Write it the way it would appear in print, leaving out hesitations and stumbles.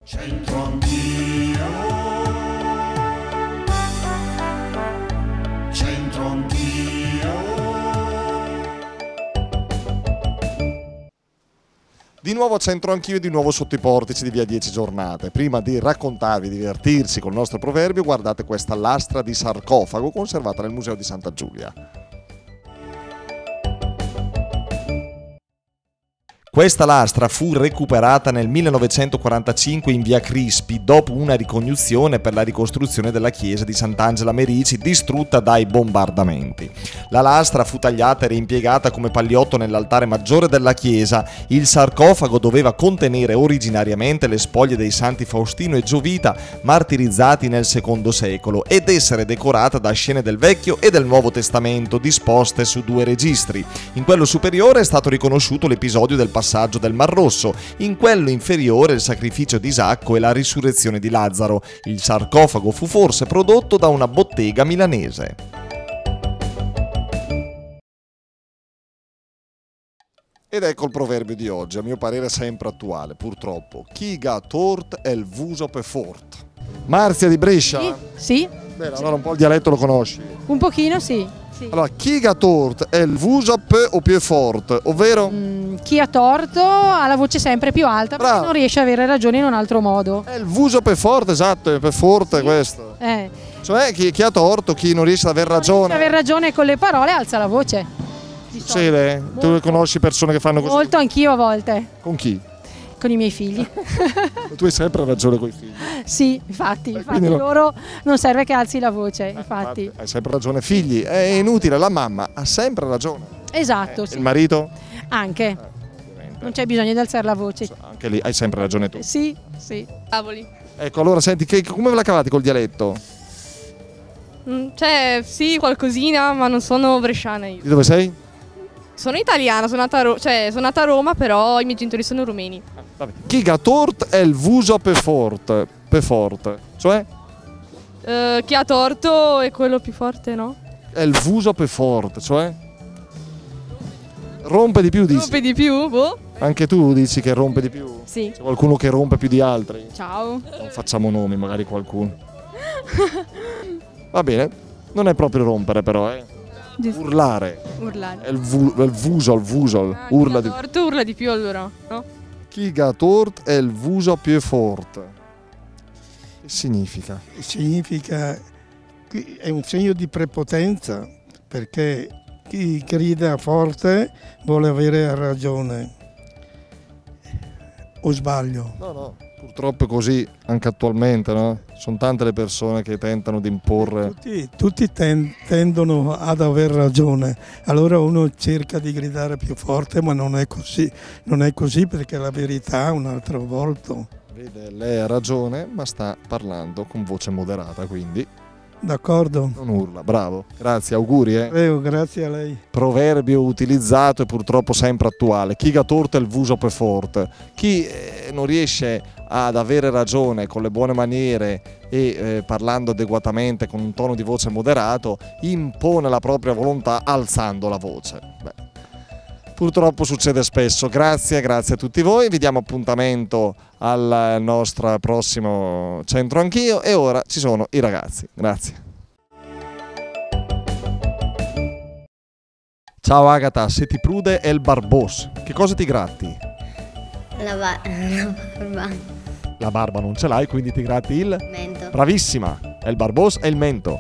C'entro anch'io, c'entro anch'io. Di nuovo c'entro anch'io e di nuovo sotto i portici di Via 10 Giornate. Prima di raccontarvi, divertirsi col nostro proverbio, guardate questa lastra di sarcofago conservata nel Museo di Santa Giulia. Questa lastra fu recuperata nel 1945 in via Crispi dopo una ricognizione per la ricostruzione della chiesa di Sant'Angela Merici distrutta dai bombardamenti. La lastra fu tagliata e reimpiegata come pagliotto nell'altare maggiore della chiesa. Il sarcofago doveva contenere originariamente le spoglie dei santi Faustino e Giovita martirizzati nel II secolo ed essere decorata da scene del Vecchio e del Nuovo Testamento disposte su 2 registri. In quello superiore è stato riconosciuto l'episodio del passaggio del Mar Rosso, in quello inferiore il sacrificio di Isacco e la risurrezione di Lazzaro. Il sarcofago fu forse prodotto da una bottega milanese. Ed ecco il proverbio di oggi, a mio parere sempre attuale, purtroppo. Chi ga tort è il vuso pe fort. Marzia di Brescia? Sì. Bene, allora un po' il dialetto lo conosci. Un pochino sì. Allora, chi ga tort è il vuso pe o più fort, ovvero? Chi ha torto ha la voce sempre più alta perché Bravo. non riesce a avere ragione in un altro modo. È il vuso pe forte, esatto, pe forte questo. Cioè chi ha torto, chi non riesce ad aver ragione. Aver ragione con le parole alza la voce. Succede? Tu conosci persone che fanno così? Molto, anch'io a volte. Con chi? Con i miei figli. Tu hai sempre ragione con i figli. Sì, infatti quindi no. loro non serve che alzi la voce, infatti. Hai sempre ragione, figli, è inutile, la mamma ha sempre ragione. Esatto, sì. Il marito? Anche. Ovviamente. Non c'è bisogno di alzare la voce. Anche lì hai sempre ragione tu. Sì, sì. Cavoli. Ecco, allora senti, come ve la cavate col dialetto? Cioè, sì, qualcosina, ma non sono bresciana io. Di dove sei? Sono italiana, sono nata a Roma, però i miei genitori sono rumeni. Vabbè. Chi ga tort è il vuso pe forte. Cioè? Chi ha torto è quello più forte, no? È il vuso pe forte, cioè? Rompe di più, dici? Rompe di più, boh. Anche tu dici che rompe di più? Sì. C'è qualcuno che rompe più di altri? Ciao. Non facciamo nomi, magari qualcuno. Va bene, non è proprio rompere però, Giusto. Urlare. Urlare. È il vusol, urla Chi di ha torto urla di più allora, no? Chi ga tort è il vuso più forte. Che significa? Significa che è un segno di prepotenza, perché chi grida forte vuole avere ragione. O sbaglio? No, purtroppo è così anche attualmente, no? Sono tante le persone che tentano di imporre. Tutti tendono ad aver ragione, allora uno cerca di gridare più forte, ma non è così, perché la verità ha un altro volto. Vede, lei ha ragione, ma sta parlando con voce moderata, quindi D'accordo? non urla. Bravo, grazie, auguri. Prego, grazie a lei. Proverbio utilizzato e purtroppo sempre attuale. Chi ga torto è il vuso pe forte. Chi non riesce ad avere ragione con le buone maniere e parlando adeguatamente con un tono di voce moderato impone la propria volontà alzando la voce. Purtroppo succede spesso. Grazie a tutti voi, vi diamo appuntamento al nostro prossimo Centro Anch'io e ora ci sono i ragazzi. Grazie. Ciao Agata, se ti prude è il barbos. Che cosa ti gratti? La barba. La barba non ce l'hai, quindi ti gratti il? Mento. Bravissima, è il barbos e il mento.